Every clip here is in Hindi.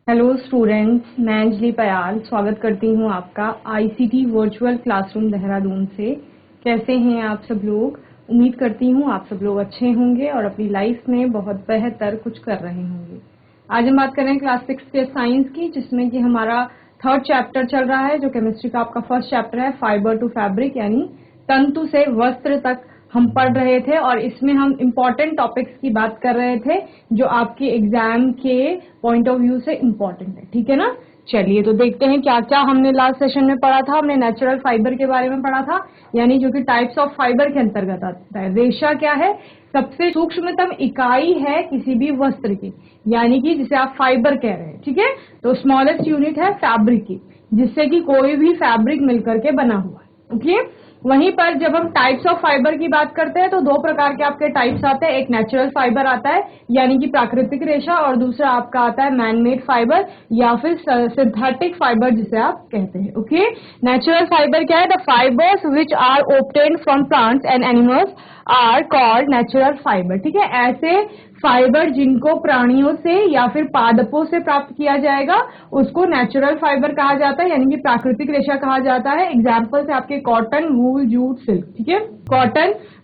हेलो स्टूडेंट्स, मैं अंजलि पयाल स्वागत करती हूँ आपका आईसीटी वर्चुअल क्लासरूम देहरादून से। कैसे हैं आप सब लोग? उम्मीद करती हूँ आप सब लोग अच्छे होंगे और अपनी लाइफ में बहुत बेहतर कुछ कर रहे होंगे। आज हम बात कर रहे हैं क्लास 6 के साइंस की, जिसमें कि हमारा थर्ड चैप्टर चल रहा है, जो केमिस्ट्री का आपका फर्स्ट चैप्टर है, फाइबर टू फैब्रिक, यानी तंतु से वस्त्र तक हम पढ़ रहे थे। और इसमें हम इम्पोर्टेंट टॉपिक्स की बात कर रहे थे जो आपके एग्जाम के पॉइंट ऑफ व्यू से इम्पोर्टेंट है। ठीक है ना? चलिए तो देखते हैं क्या क्या हमने लास्ट सेशन में पढ़ा था। हमने नेचुरल फाइबर के बारे में पढ़ा था, यानी जो कि टाइप्स ऑफ फाइबर के अंतर्गत आता है। रेशा क्या है? सबसे सूक्ष्मतम इकाई है किसी भी वस्त्र की, यानी कि जिसे आप फाइबर कह रहे हैं। ठीक है, तो स्मॉलेस्ट यूनिट है फैब्रिक की, जिससे कि कोई भी फैब्रिक मिलकर के बना हुआ है। ओके, वहीं पर जब हम टाइप्स ऑफ फाइबर की बात करते हैं तो दो प्रकार के आपके टाइप्स आते हैं। एक नेचुरल फाइबर आता है, यानी कि प्राकृतिक रेशा, और दूसरा आपका आता है मैनमेड फाइबर या फिर सिंथेटिक फाइबर, जिसे आप कहते हैं। ओके, नेचुरल फाइबर क्या है? The fibres which are obtained from plants and animals are called natural fibre. ठीक है, ऐसे फाइबर जिनको प्राणियों से या फिर पादपों से प्राप्त किया जाएगा उसको नेचुरल फाइबर कहा जाता है, यानी कि प्राकृतिक रेशा कहा जाता है। एग्जाम्पल्स है आपके कॉटन, वूल, जूट, सिल्क। ठीक है,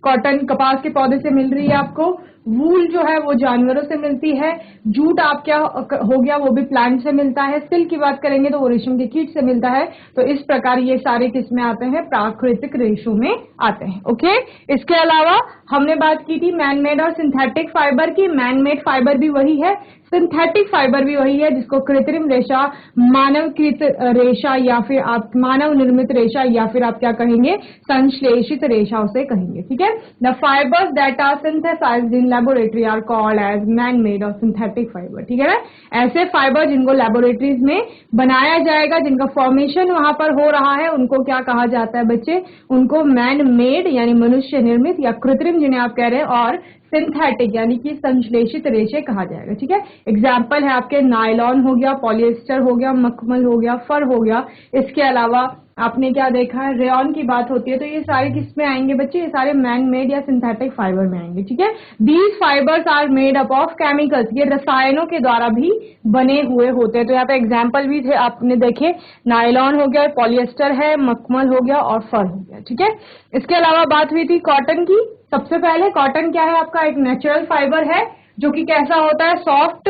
कॉटन कपास के पौधे से मिल रही है आपको। वूल जो है वो जानवरों से मिलती है। जूट आप क्या हो गया, वो भी प्लांट से मिलता है। सिल्क की बात करेंगे तो वो रेशम के कीट से मिलता है। तो इस प्रकार ये सारे किस में आते हैं? प्राकृतिक रेशों में आते हैं। ओके, इसके अलावा हमने बात की थी मैनमेड और सिंथेटिक फाइबर की। मैनमेड फाइबर भी वही है, सिंथेटिक फाइबर भी वही है, जिसको कृत्रिम रेशा, मानवकृत रेशा या फिर आप मानव निर्मित रेशा या फिर आप क्या कहेंगे? संश्लेषित रेशा उसे कहेंगे। ठीक है, the fibres that are synthesised in laboratory are called as man made और सिंथेटिक फाइबर। ठीक है ना, ऐसे फाइबर जिनको लेबोरेटरीज में बनाया जाएगा, जिनका फॉर्मेशन वहां पर हो रहा है, उनको क्या कहा जाता है बच्चे? उनको मैन मेड यानी मनुष्य निर्मित या कृत्रिम जिन्हें आप कह रहे हैं, और सिंथेटिक यानी कि संश्लेषित रेशे कहा जाएगा। ठीक है, एग्जाम्पल है आपके नायलॉन हो गया, पॉलिएस्टर हो गया, मखमल हो गया, फर हो गया। इसके अलावा आपने क्या देखा है? रेयॉन की बात होती है, तो ये सारे किस में आएंगे बच्चे? ये सारे मैन मेड या सिंथेटिक फाइबर में आएंगे। ठीक है, these fibres are made up of chemicals, ये रसायनों के द्वारा भी बने हुए होते हैं। तो यहाँ पे एग्जाम्पल भी थे आपने देखे, नायलॉन हो गया, पॉलिएस्टर है, मखमल हो गया और फर हो गया। ठीक है, इसके अलावा बात हुई थी कॉटन की। सबसे पहले कॉटन क्या है आपका? एक नेचुरल फाइबर है, जो कि कैसा होता है? सॉफ्ट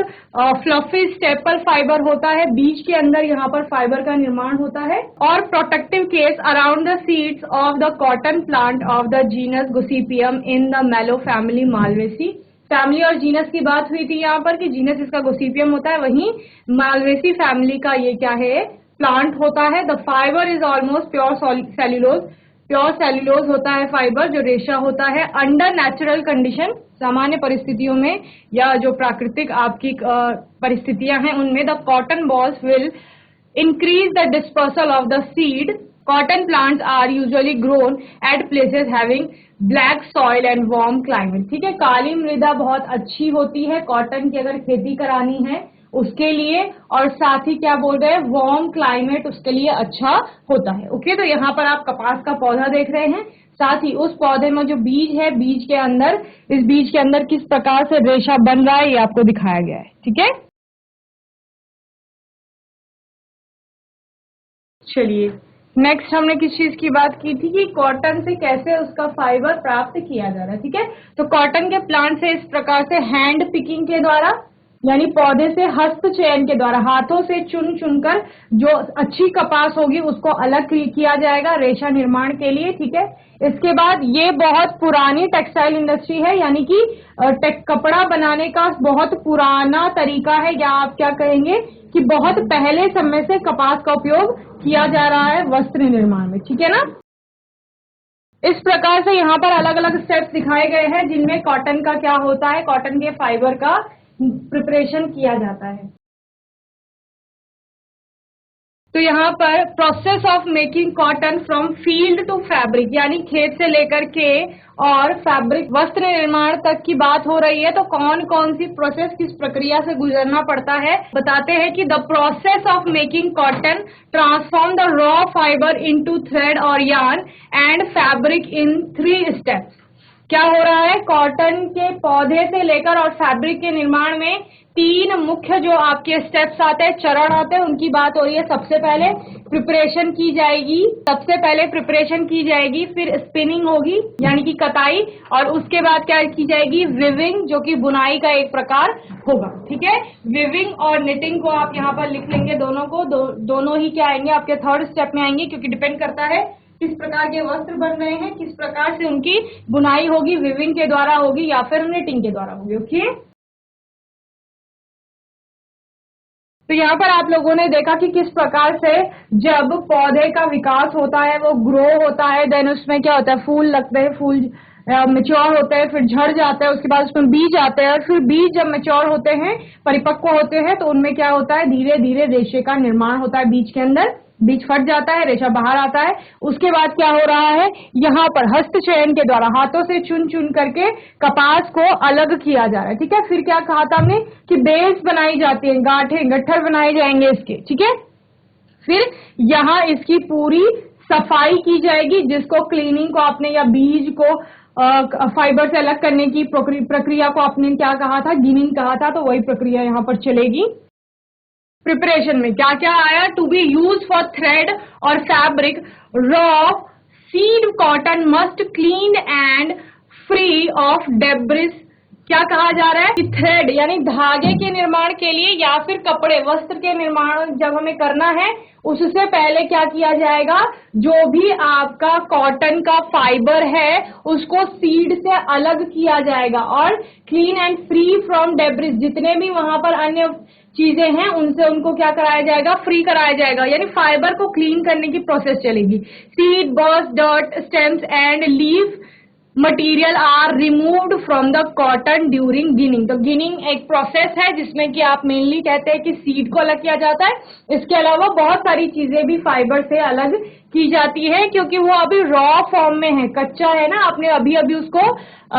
फ्लफी स्टेपल फाइबर होता है। बीज के अंदर यहाँ पर फाइबर का निर्माण होता है। और protective case around the seeds of the cotton plant of the genus Gossypium in the मेलो फैमिली मालवेसी। फैमिली और जीनस की बात हुई थी यहाँ पर कि जीनस इसका गोसिपियम होता है, वहीं मालवेसी फैमिली का ये क्या है? प्लांट होता है। The fibre is almost pure cellulose, pure cellulose होता है फाइबर, जो रेशा होता है। अंडर नेचुरल कंडीशन, सामान्य परिस्थितियों में या जो प्राकृतिक आपकी परिस्थितियां हैं उनमें, the cotton balls will increase the dispersal of the seed. Cotton plants are usually grown at places having black soil and warm climate. ठीक है, काली मृदा बहुत अच्छी होती है कॉटन की अगर खेती करानी है उसके लिए, और साथ ही क्या बोल रहे हैं? वार्म क्लाइमेट उसके लिए अच्छा होता है। ओके, तो यहाँ पर आप कपास का पौधा देख रहे हैं, साथ ही उस पौधे में जो बीज है, बीज के अंदर, इस बीज के अंदर किस प्रकार से रेशा बन रहा है ये आपको दिखाया गया है। ठीक है, चलिए नेक्स्ट हमने किस चीज की बात की थी कि कॉटन से कैसे उसका फाइबर प्राप्त किया जा रहा है। ठीक है, तो कॉटन के प्लांट से इस प्रकार से हैंड पिकिंग के द्वारा, यानी पौधे से हस्त चयन के द्वारा, हाथों से चुन चुनकर जो अच्छी कपास होगी उसको अलग किया जाएगा रेशा निर्माण के लिए। ठीक है, इसके बाद ये बहुत पुरानी टेक्सटाइल इंडस्ट्री है, यानी कि कपड़ा बनाने का बहुत पुराना तरीका है, या आप क्या कहेंगे कि बहुत पहले समय से कपास का उपयोग किया जा रहा है वस्त्र निर्माण में। ठीक है ना, इस प्रकार से यहाँ पर अलग अलग स्टेप्स दिखाए गए हैं जिनमें कॉटन का क्या होता है? कॉटन के फाइबर का प्रिपरेशन किया जाता है। तो यहाँ पर process of making cotton from field to fabric, यानी खेत से लेकर के और फैब्रिक वस्त्र निर्माण तक की बात हो रही है। तो कौन कौन सी प्रोसेस, किस प्रक्रिया से गुजरना पड़ता है बताते हैं कि the process of making cotton transform the raw fibre into thread और yarn and fabric in 3 steps. क्या हो रहा है? कॉटन के पौधे से लेकर और फैब्रिक के निर्माण में तीन मुख्य जो आपके स्टेप्स आते हैं, चरण आते हैं, उनकी बात हो रही है। सबसे पहले प्रिपरेशन की जाएगी, फिर स्पिनिंग होगी यानी कि कताई, और उसके बाद क्या की जाएगी, विविंग, जो कि बुनाई का एक प्रकार होगा। ठीक है, विविंग और निटिंग को आप यहाँ पर लिख लेंगे, दोनों को, दोनों ही क्या आएंगे आपके थर्ड स्टेप में आएंगे, क्योंकि डिपेंड करता है किस प्रकार के वस्त्र बन रहे हैं, किस प्रकार से उनकी बुनाई होगी, विविंग के द्वारा होगी या फिर निटिंग के द्वारा होगी। ओके, तो यहाँ पर आप लोगों ने देखा कि किस प्रकार से जब पौधे का विकास होता है, वो ग्रो होता है, देन उसमें क्या होता है, फूल लगते हैं, फूल मेच्योर होते हैं, फिर झड़ जाते हैं, उसके बाद उसमें बीज आते हैं, और फिर बीज जब मेच्योर होते हैं, परिपक्व होते हैं, तो उनमें क्या होता है, धीरे धीरे रेशे का निर्माण होता है बीज के अंदर, बीज फट जाता है, रेशा बाहर आता है। उसके बाद क्या हो रहा है, यहाँ पर हस्त चयन के द्वारा हाथों से चुन चुन करके कपास को अलग किया जा रहा है। ठीक है, फिर क्या कहा था हमने कि बेल्स बनाई जाती है, गांठे गट्ठर बनाए जाएंगे इसके। ठीक है, फिर यहाँ इसकी पूरी सफाई की जाएगी, जिसको क्लीनिंग को आपने, या बीज को फाइबर से अलग करने की प्रक्रिया को आपने क्या कहा था, गिनिंग कहा था, तो वही प्रक्रिया यहाँ पर चलेगी। प्रिपरेशन में क्या क्या आया, to be use for thread और fabric, raw seed cotton must clean and free of debris. क्या कहा जा रहा है कि थ्रेड यानी धागे के निर्माण के लिए या फिर कपड़े वस्त्र के निर्माण जब हमें करना है, उससे पहले क्या किया जाएगा, जो भी आपका कॉटन का फाइबर है उसको सीड से अलग किया जाएगा, और clean and free from debris, जितने भी वहां पर अन्य चीजें हैं उनसे उनको क्या कराया जाएगा, फ्री कराया जाएगा, यानी फाइबर को क्लीन करने की प्रोसेस चलेगी। Seed, burrs, dirt, stems and leaf material are removed from the cotton during ginning. तो गिनिंग एक प्रोसेस है जिसमें कि आप मेनली कहते हैं कि सीड को अलग किया जाता है, इसके अलावा बहुत सारी चीजें भी फाइबर से अलग की जाती है, क्योंकि वो अभी रॉ फॉर्म में है, कच्चा है ना, आपने अभी अभी उसको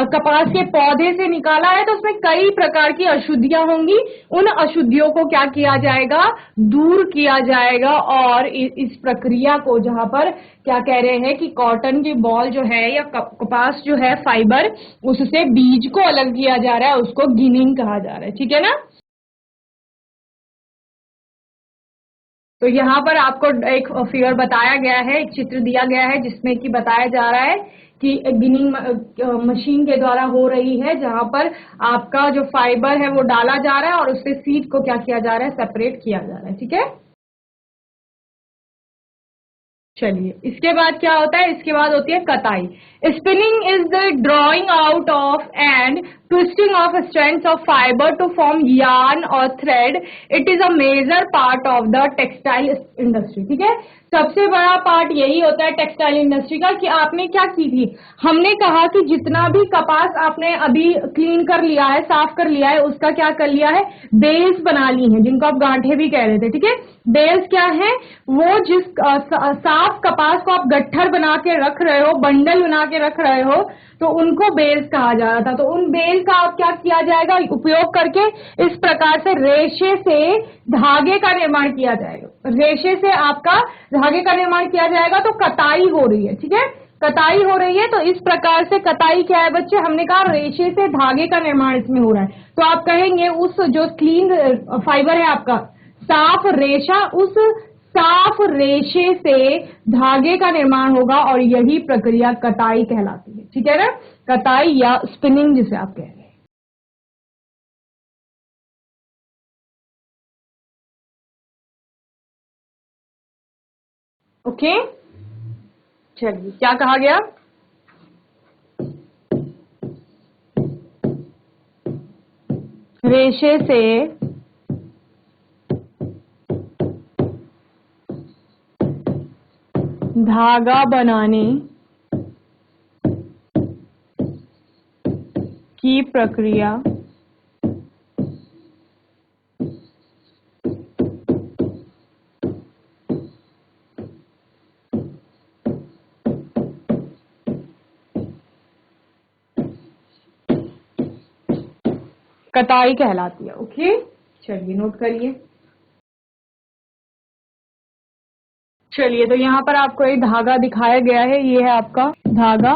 कपास के पौधे से निकाला है, तो उसमें कई प्रकार की अशुद्धियां होंगी, उन अशुद्धियों को क्या किया जाएगा, दूर किया जाएगा, और इस प्रक्रिया को, जहां पर क्या कह रहे हैं कि कॉटन की बॉल जो है या कपास जो है फाइबर, उससे बीज को अलग किया जा रहा है, उसको गिनिंग कहा जा रहा है। ठीक है ना, तो यहाँ पर आपको एक फिगर बताया गया है, एक चित्र दिया गया है, जिसमें कि बताया जा रहा है कि गिनिंग मशीन के द्वारा हो रही है, जहां पर आपका जो फाइबर है वो डाला जा रहा है और उससे सीड को क्या किया जा रहा है, सेपरेट किया जा रहा है। ठीक है, चलिए इसके बाद क्या होता है, इसके बाद होती है कताई। Spinning is the drawing out of and twisting of strands of fibre to form yarn और thread. It is a major part of the textile industry. ठीक है, सबसे बड़ा पार्ट यही होता है टेक्सटाइल इंडस्ट्री का, कि आपने क्या की थी, हमने कहा कि जितना भी कपास आपने अभी क्लीन कर लिया है, साफ कर लिया है, उसका क्या कर लिया है, बेल्स बना ली हैं, जिनको आप गांठे भी कह रहे थे। ठीक है, बेल्स क्या है, वो जिस साफ कपास को आप गट्ठर बना के रख रहे हो, बंडल बना के रख रहे हो, तो उनको बेल्स कहा जा रहा था। तो उन बेल का आप क्या किया जाएगा, उपयोग करके इस प्रकार से रेशे से धागे का निर्माण किया जाएगा, रेशे से आपका धागे का निर्माण किया जाएगा। तो कताई हो रही है। ठीक है, कताई हो रही है, तो इस प्रकार से कताई क्या है बच्चे, हमने कहा रेशे से धागे का निर्माण इसमें हो रहा है। तो आप कहेंगे उस जो क्लीन फाइबर है आपका, साफ रेशा, उस साफ रेशे से धागे का निर्माण होगा, और यही प्रक्रिया कताई कहलाती है। ठीक है ना, कताई या स्पिनिंग जिसे आप कह रहे हैं। ओके, चलिए क्या कहा गया, रेशे से धागा बनाने की प्रक्रिया कताई कहलाती है। ओके, चलिए नोट करिए। चलिए, तो यहाँ पर आपको एक धागा दिखाया गया है, ये है आपका धागा,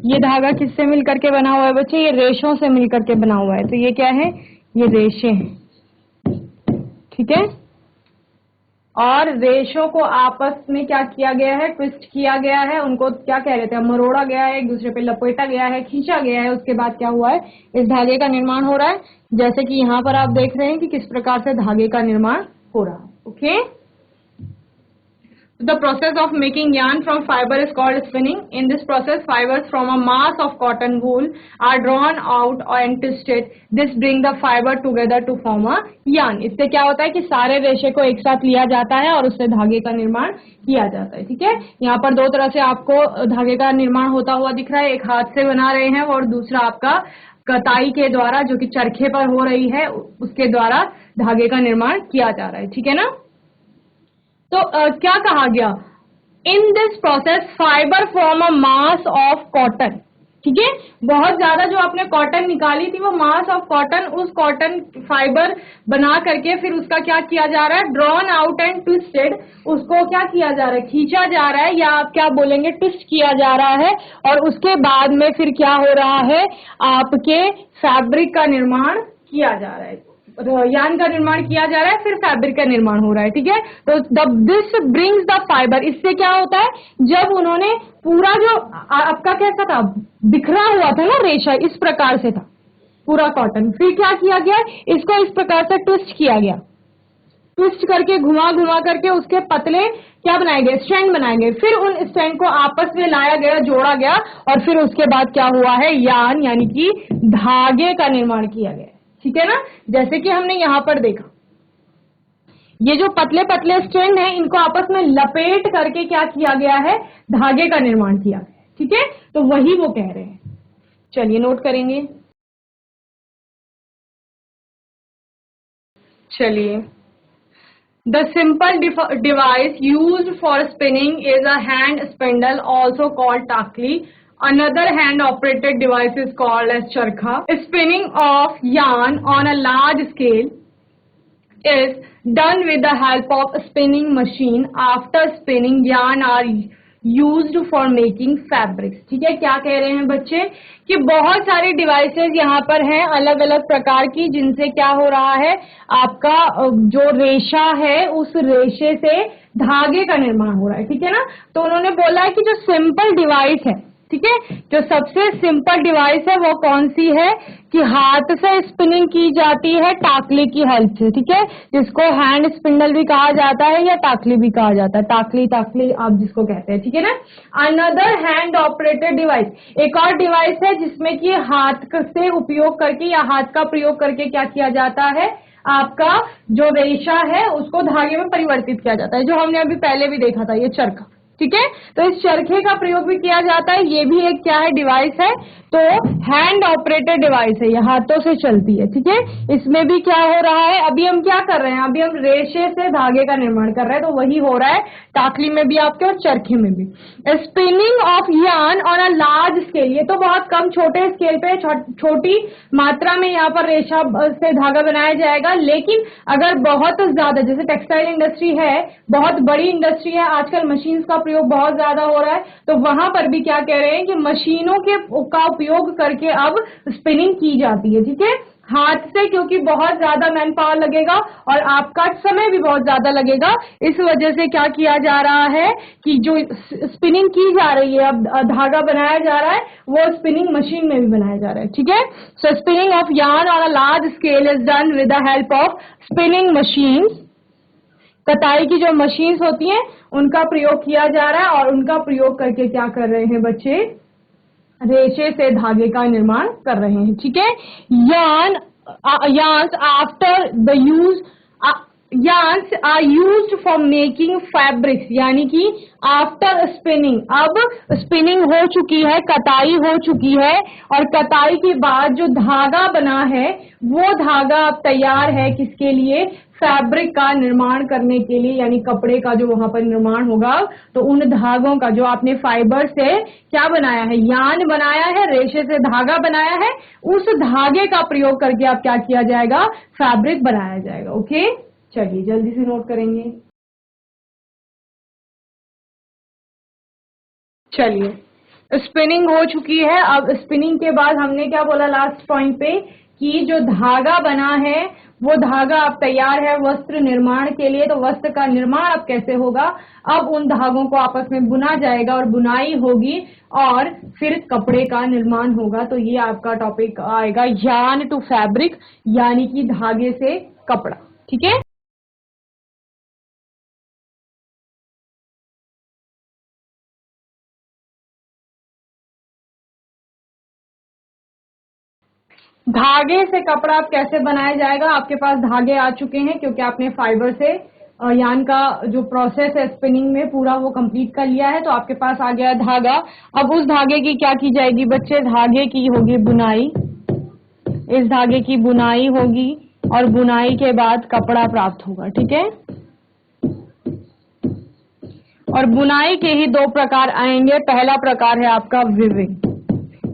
ये धागा किससे मिल करके बना हुआ है बच्चे? ये रेशों से मिल करके बना हुआ है। तो ये क्या है? ये रेशे हैं, ठीक है। और रेशों को आपस में क्या किया गया है? ट्विस्ट किया गया है। उनको क्या कह रहे थे? मरोड़ा गया है, एक दूसरे पे लपेटा गया है, खींचा गया है। उसके बाद क्या हुआ है? इस धागे का निर्माण हो रहा है, जैसे कि यहाँ पर आप देख रहे हैं कि किस प्रकार से धागे का निर्माण हो रहा है। Okay, the process of making yarn from fiber is called spinning. In this process, fibers from a mass of cotton wool are drawn out and twisted. This bring the fiber together to form a yarn. इससे क्या होता है कि सारे रेशे को एक साथ लिया जाता है और उससे धागे का निर्माण किया जाता है, ठीक है। यहाँ पर दो तरह से आपको धागे का निर्माण होता हुआ दिख रहा है। एक हाथ से बना रहे हैं और दूसरा आपका कताई के द्वारा, जो कि चरखे पर हो रही है, उसके द्वारा धागे का निर्माण किया जा रहा है, ठीक है ना। तो क्या कहा गया? In this process fibre form a mass of cotton, ठीक है। बहुत ज्यादा जो आपने कॉटन निकाली थी वो मास ऑफ कॉटन, उस कॉटन फाइबर बना करके फिर उसका क्या किया जा रहा है? Drawn out and twisted. उसको क्या किया जा रहा है? खींचा जा रहा है, या आप क्या बोलेंगे? ट्विस्ट किया जा रहा है। और उसके बाद में फिर क्या हो रहा है? आपके फैब्रिक का निर्माण किया जा रहा है, यान का निर्माण किया जा रहा है, फिर फैब्रिक का निर्माण हो रहा है, ठीक है। तो दिस ब्रिंग्स द फाइबर। इससे क्या होता है? जब उन्होंने पूरा जो आपका कैसा था, बिखरा हुआ था ना रेशा, इस प्रकार से था पूरा कॉटन, फिर क्या किया गया? इसको इस प्रकार से ट्विस्ट किया गया। ट्विस्ट करके घुमा घुमा करके उसके पतले क्या बनाए गए? स्ट्रैंड बनाए गए। फिर उन स्ट्रैंड को आपस में लाया गया, जोड़ा गया, और फिर उसके बाद क्या हुआ है? यान यानी कि धागे का निर्माण किया गया, ठीक है ना। जैसे कि हमने यहां पर देखा, ये जो पतले पतले स्ट्रैंड हैं, इनको आपस में लपेट करके क्या किया गया है? धागे का निर्माण किया गया, ठीक है। तो वही वो कह रहे हैं। चलिए नोट करेंगे। चलिए, the simple device used for spinning is a hand spindle, also called takli. Another hand-operated device is called as charkha. Spinning of yarn on a large scale is done with the help of a spinning machine. After spinning, yarn are used for making fabrics. ठीक है, क्या कह रहे हैं बच्चे? कि बहुत सारी डिवाइसेस यहाँ पर हैं अलग अलग प्रकार की, जिनसे क्या हो रहा है? आपका जो रेशा है, उस रेशे से धागे का निर्माण हो रहा है, ठीक है ना। तो उन्होंने बोला है कि जो सिंपल डिवाइस है, ठीक है, जो सबसे सिंपल डिवाइस है वो कौन सी है? कि हाथ से स्पिनिंग की जाती है टाकली की हेल्प से, ठीक है, जिसको हैंड स्पिंडल भी कहा जाता है या टाकली भी कहा जाता है, टाकली आप जिसको कहते हैं, ठीक है ना। अनदर हैंड ऑपरेटेड डिवाइस, एक और डिवाइस है जिसमें कि हाथ से उपयोग करके या हाथ का प्रयोग करके क्या किया जाता है? आपका जो रेशा है उसको धागे में परिवर्तित किया जाता है, जो हमने अभी पहले भी देखा था, ये चरखा, ठीक है। तो इस चरखे का प्रयोग भी किया जाता है। ये भी एक क्या है? डिवाइस है। तो हैंड ऑपरेटेड डिवाइस है, ये हाथों से चलती है, ठीक है। इसमें भी क्या हो रहा है? अभी हम क्या कर रहे हैं? अभी हम रेशे से धागे का निर्माण कर रहे हैं, तो वही हो रहा है टाकली में भी आपके और चरखे में भी। Spinning of yarn on a large scale, ये तो बहुत कम छोटे स्केल पे, छोटी मात्रा में यहाँ पर रेशा से धागा बनाया जाएगा। लेकिन अगर बहुत ज्यादा, जैसे टेक्सटाइल इंडस्ट्री है, बहुत बड़ी इंडस्ट्री है, आजकल मशीन का प्रयोग बहुत ज्यादा हो रहा है, तो वहां पर भी क्या कह रहे हैं कि मशीनों का उपयोग करके अब स्पिनिंग की जाती है, ठीक है। हाथ से, क्योंकि बहुत ज्यादा मैन पावर लगेगा और आपका समय भी बहुत ज्यादा लगेगा, इस वजह से क्या किया जा रहा है कि जो स्पिनिंग की जा रही है, अब धागा बनाया जा रहा है, वो स्पिनिंग मशीन में भी बनाया जा रहा है, ठीक है। So spinning of yarn on a large scale is done with the help of spinning machines. कताई की जो मशीन्स होती हैं उनका प्रयोग किया जा रहा है, और उनका प्रयोग करके क्या कर रहे हैं बच्चे? रेशे से धागे का निर्माण कर रहे हैं, ठीक है। yarns after the use yarns are used for making fabrics, यानी कि आफ्टर स्पिनिंग, अब स्पिनिंग हो चुकी है, कताई हो चुकी है, और कताई के बाद जो धागा बना है वो धागा अब तैयार है किसके लिए? फैब्रिक का निर्माण करने के लिए, यानी कपड़े का जो वहां पर निर्माण होगा, तो उन धागों का जो आपने फाइबर से क्या बनाया है? यान बनाया है, रेशे से धागा बनाया है, उस धागे का प्रयोग करके अब क्या किया जाएगा? फैब्रिक बनाया जाएगा। ओके, चलिए जल्दी से नोट करेंगे। चलिए, स्पिनिंग हो चुकी है। अब स्पिनिंग के बाद हमने क्या बोला लास्ट पॉइंट पे कि जो धागा बना है वो धागा अब तैयार है वस्त्र निर्माण के लिए। तो वस्त्र का निर्माण अब कैसे होगा, अब उन धागों को आपस में बुना जाएगा और बुनाई होगी और फिर कपड़े का निर्माण होगा। तो ये आपका टॉपिक आएगा यार्न टू फैब्रिक, यानी कि धागे से कपड़ा। ठीक है, धागे से कपड़ा अब कैसे बनाया जाएगा। आपके पास धागे आ चुके हैं क्योंकि आपने फाइबर से यान का जो प्रोसेस है स्पिनिंग में पूरा वो कंप्लीट कर लिया है। तो आपके पास आ गया धागा। अब उस धागे की क्या की जाएगी बच्चे, धागे की होगी बुनाई। इस धागे की बुनाई होगी और बुनाई के बाद कपड़ा प्राप्त होगा। ठीक है, और बुनाई के ही दो प्रकार आएंगे। पहला प्रकार है आपका विविंग,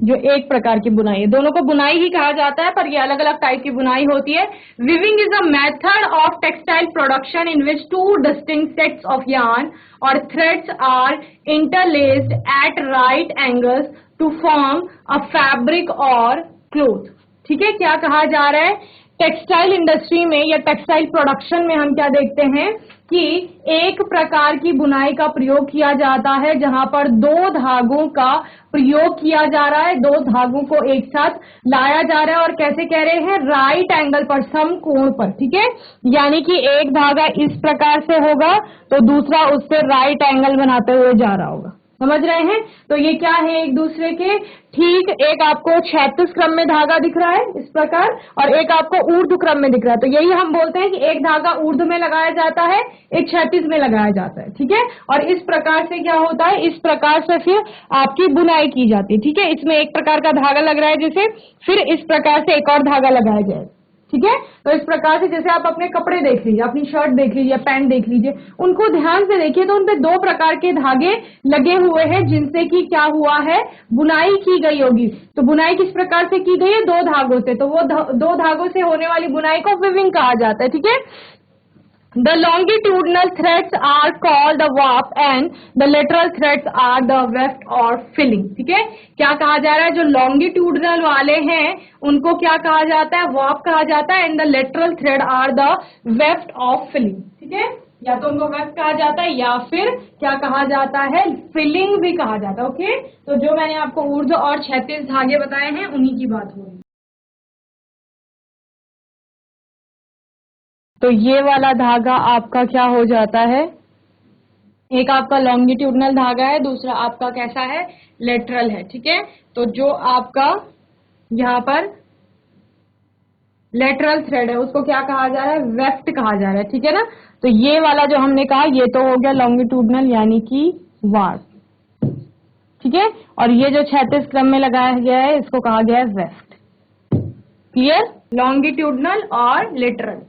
जो एक प्रकार की बुनाई है। दोनों को बुनाई ही कहा जाता है पर ये अलग अलग टाइप की बुनाई होती है। Weaving is a method of textile production in which two distinct sets of yarn और threads are interlaced at right angles to form a fabric और क्लोथ। ठीक है, क्या कहा जा रहा है, टेक्सटाइल इंडस्ट्री में या टेक्सटाइल प्रोडक्शन में हम क्या देखते हैं कि एक प्रकार की बुनाई का प्रयोग किया जाता है जहां पर दो धागों का प्रयोग किया जा रहा है, दो धागों को एक साथ लाया जा रहा है और कैसे कह रहे हैं, राइट एंगल पर, समकोण पर। ठीक है, यानी कि एक धागा इस प्रकार से होगा तो दूसरा उससे राइट एंगल बनाते हुए जा रहा होगा। समझ रहे हैं, तो ये क्या है एक दूसरे के ठीक, एक आपको क्षैतिज क्रम में धागा दिख रहा है इस प्रकार और एक आपको ऊर्ध्व क्रम में दिख रहा है। तो यही हम बोलते हैं कि एक धागा ऊर्ध्व में लगाया जाता है, एक क्षैतिज में लगाया जाता है। ठीक है, और इस प्रकार से क्या होता है, इस प्रकार से फिर आपकी बुनाई की जाती है। ठीक है, इसमें एक प्रकार का धागा लग रहा है जैसे, फिर इस प्रकार से एक और धागा लगाया जाए। ठीक है, तो इस प्रकार से जैसे आप अपने कपड़े देख लीजिए, अपनी शर्ट देख लीजिए, पैंट देख लीजिए, उनको ध्यान से देखिए तो उनपे दो प्रकार के धागे लगे हुए हैं जिनसे कि क्या हुआ है, बुनाई की गई होगी। तो बुनाई किस प्रकार से की गई है, दो धागों से। तो वो दो धागों से होने वाली बुनाई को विविंग कहा जाता है। ठीक है, The longitudinal threads are called the warp and the lateral threads are the weft or filling। ठीक है, क्या कहा जा रहा है, जो longitudinal वाले हैं उनको क्या कहा जाता है, warp कहा जाता है, and the lateral thread are the weft of filling। ठीक है, या तो उनको वेफ्ट कहा जाता है या फिर क्या कहा जाता है, फिलिंग भी कहा जाता है। ओके, तो जो मैंने आपको ऊर्ध्व और क्षैतिज धागे बताए हैं उन्हीं की बात हो रही है। तो ये वाला धागा आपका क्या हो जाता है, एक आपका लॉन्गिट्यूडनल धागा है, दूसरा आपका कैसा है, लेटरल है। ठीक है, तो जो आपका यहाँ पर लेटरल थ्रेड है उसको क्या कहा जा रहा है, वेफ्ट कहा जा रहा है। ठीक है ना, तो ये वाला जो हमने कहा ये तो हो गया लॉन्गिट्यूडनल यानी कि वार्प। ठीक है, और ये जो क्षैतिज क्रम में लगाया गया है इसको कहा गया है वेफ्ट। क्लियर, लॉन्गिट्यूडनल और लेटरल,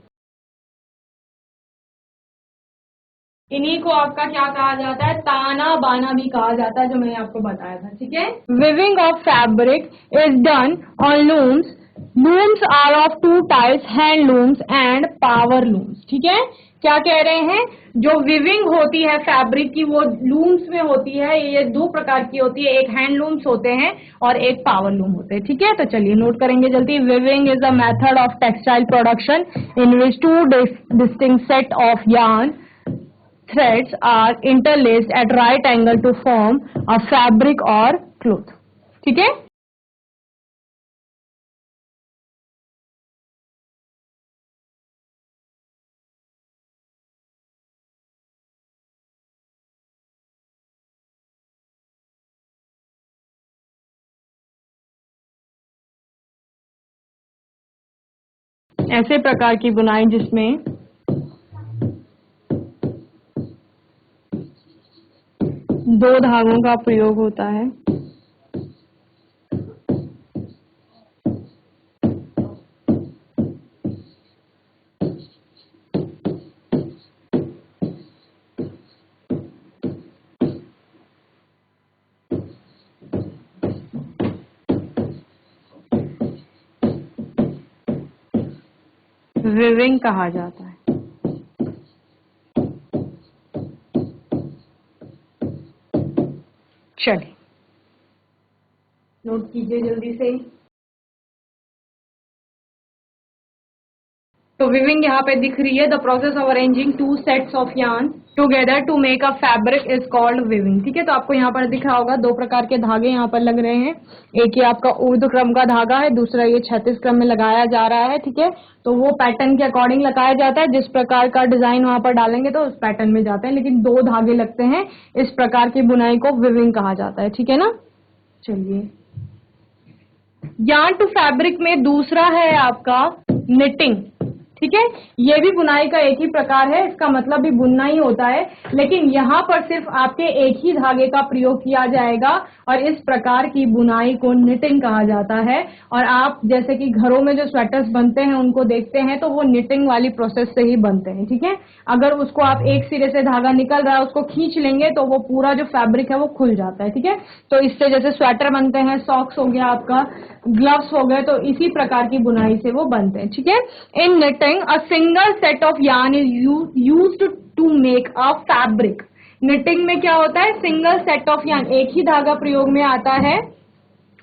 इन्हीं को आपका क्या कहा जाता है, ताना बाना भी कहा जाता है, जो मैंने आपको बताया था। ठीक है, weaving of fabric is done on looms. Looms are of two types, hand looms and power looms. ठीक है, क्या कह रहे हैं, जो विविंग होती है फैब्रिक की वो लूम्स में होती है। ये दो प्रकार की होती है, एक हैंड लूम्स होते हैं और एक पावर लूम होते हैं। ठीक है, तो चलिए नोट करेंगे जल्दी। Viewing is a method of textile production in which two distinct set of yarn threads are interlaced at right angle to form a fabric or cloth। ठीक है, ऐसे प्रकार की बुनाई जिसमें दो धागों का प्रयोग होता है। विविंग कहा जाता है। चलिए नोट कीजिए जल्दी से। तो विविंग यहाँ पे दिख रही है। The process of arranging two sets of yarn together to make a fabric is called weaving. ठीक है, तो आपको यहाँ पर दिख रहा होगा दो प्रकार के धागे यहाँ पर लग रहे हैं। एक ये आपका ऊर्ध्व क्रम का धागा है, दूसरा ये क्षैतिज क्रम में लगाया जा रहा है। ठीक है, तो वो पैटर्न के अकॉर्डिंग लगाया जाता है, जिस प्रकार का डिजाइन वहां पर डालेंगे तो उस पैटर्न में जाते हैं, लेकिन दो धागे लगते हैं, इस प्रकार की बुनाई को विविंग कहा जाता है। ठीक है ना। चलिए, यार्न टू फैब्रिक में दूसरा है आपका निटिंग। ठीक है, ये भी बुनाई का एक ही प्रकार है, इसका मतलब भी बुनना ही होता है, लेकिन यहाँ पर सिर्फ आपके एक ही धागे का प्रयोग किया जाएगा और इस प्रकार की बुनाई को निटिंग कहा जाता है। और आप जैसे कि घरों में जो स्वेटर्स बनते हैं उनको देखते हैं तो वो निटिंग वाली प्रोसेस से ही बनते हैं। ठीक है, अगर उसको आप एक सिरे से धागा निकल रहा है उसको खींच लेंगे तो वो पूरा जो फैब्रिक है वो खुल जाता है। ठीक है, तो इससे जैसे स्वेटर बनते हैं, सॉक्स हो गया आपका, ग्लव्स हो गए, तो इसी प्रकार की बुनाई से वो बनते हैं। ठीक है, इन knitting a single set of yarn is used to make a fabric। Knitting में क्या होता है, सिंगल सेट ऑफ यार्न, एक ही धागा प्रयोग में आता है।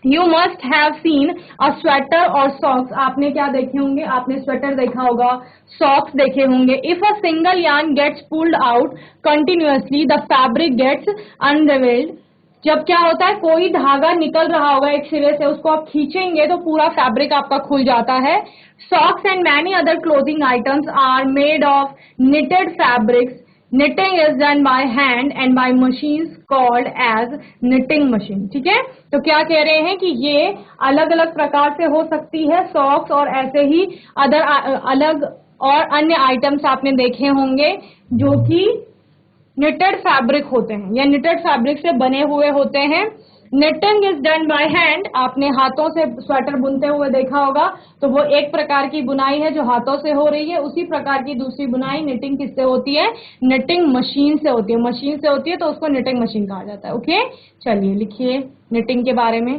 You must have seen a sweater और सॉक्स, आपने क्या देखे होंगे, आपने स्वेटर देखा होगा, सॉक्स देखे होंगे। If a single yarn gets pulled out continuously the fabric gets unravelled. जब क्या होता है, कोई धागा निकल रहा होगा एक सिरे से, उसको आप खींचेंगे तो पूरा फैब्रिक आपका खुल जाता है। Socks and many other clothing items are made of knitted fabrics. Knitting is done by hand and by machines called as knitting machine। ठीक है, तो क्या कह रहे हैं कि ये अलग अलग प्रकार से हो सकती है, सॉक्स और ऐसे ही अलग और अन्य आइटम्स आपने देखे होंगे जो कि निटेड फैब्रिक होते हैं या निटेड फैब्रिक से बने हुए होते हैं। Knitting is done by hand, आपने हाथों से स्वेटर बुनते हुए देखा होगा, तो वो एक प्रकार की बुनाई है जो हाथों से हो रही है। उसी प्रकार की दूसरी बुनाई निटिंग किससे होती है, निटिंग मशीन से होती है। मशीन से होती है तो उसको निटिंग मशीन कहा जाता है। ओके, चलिए लिखिए निटिंग के बारे में।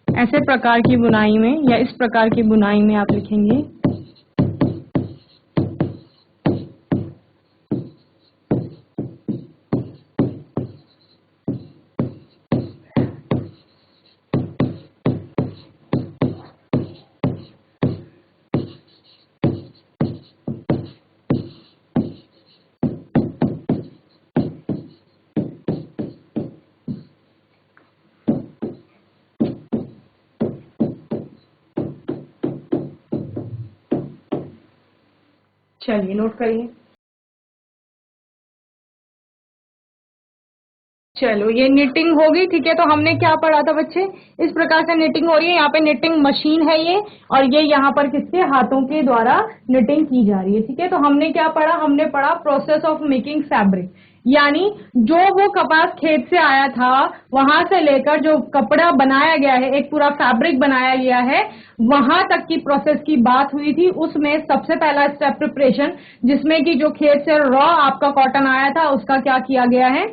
ऐसे प्रकार की बुनाई में या इस प्रकार की बुनाई में आप लिखेंगे चलिए नोट करिए। चलो, ये निटिंग होगी। ठीक है, तो हमने क्या पढ़ा था बच्चे, इस प्रकार से निटिंग हो रही है। यहाँ पे निटिंग मशीन है ये, और ये यहाँ पर किसके हाथों के द्वारा निटिंग की जा रही है। ठीक है, तो हमने क्या पढ़ा, हमने पढ़ा प्रोसेस ऑफ मेकिंग फैब्रिक, यानी जो वो कपास खेत से आया था वहां से लेकर जो कपड़ा बनाया गया है, एक पूरा फैब्रिक बनाया गया है, वहां तक की प्रोसेस की बात हुई थी। उसमें सबसे पहला स्टेप प्रिपरेशन, जिसमें कि जो खेत से रॉ आपका कॉटन आया था उसका क्या किया गया है,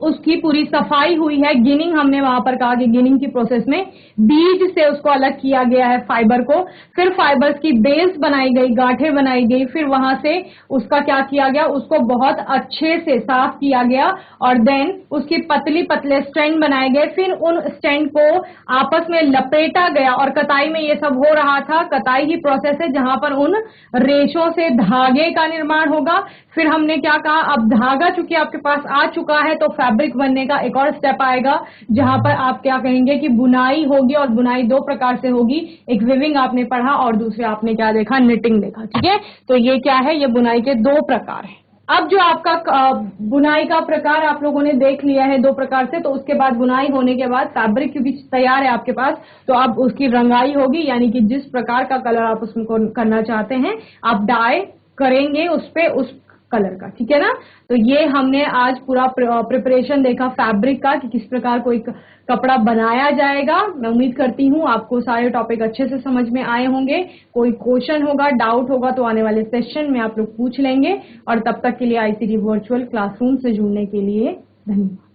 उसकी पूरी सफाई हुई है। गिनिंग हमने वहां पर कहा कि गिनिंग की प्रोसेस में बीज से उसको अलग किया गया है फाइबर को, फिर फाइबर्स की बेल्स बनाई गई, गांठें बनाई गई, फिर वहां से उसका क्या किया गया, उसको बहुत अच्छे से साफ किया गया और देन उसकी पतली पतले स्टैंड बनाए गए, फिर उन स्टैंड को आपस में लपेटा गया। और कताई में ये सब हो रहा था, कताई की प्रोसेस है जहां पर उन रेशों से धागे का निर्माण होगा। फिर हमने क्या कहा, अब धागा चूंकि आपके पास आ चुका है तो फैब्रिक बनने का एक और स्टेप आएगा, जहां पर आप क्या कहेंगे कि बुनाई होगी, और बुनाई दो प्रकार से होगी, एक विविंग आपने पढ़ा और दूसरे आपने क्या देखा, निटिंग देखा। ठीक है, तो ये क्या है, ये बुनाई के दो प्रकार हैं। अब जो आपका बुनाई का प्रकार आप लोगों ने देख लिया है दो प्रकार से, तो उसके बाद बुनाई होने के बाद फैब्रिक क्योंकि तैयार है आपके पास, तो अब उसकी रंगाई होगी, यानी कि जिस प्रकार का कलर आप उसको करना चाहते हैं आप डाई करेंगे उस पे, उस कलर का। ठीक है ना, तो ये हमने आज पूरा प्रिपरेशन देखा फैब्रिक का कि किस प्रकार कोई कपड़ा बनाया जाएगा। मैं उम्मीद करती हूँ आपको सारे टॉपिक अच्छे से समझ में आए होंगे। कोई क्वेश्चन होगा, डाउट होगा तो आने वाले सेशन में आप लोग पूछ लेंगे। और तब तक के लिए आईसीटी वर्चुअल क्लासरूम से जुड़ने के लिए धन्यवाद।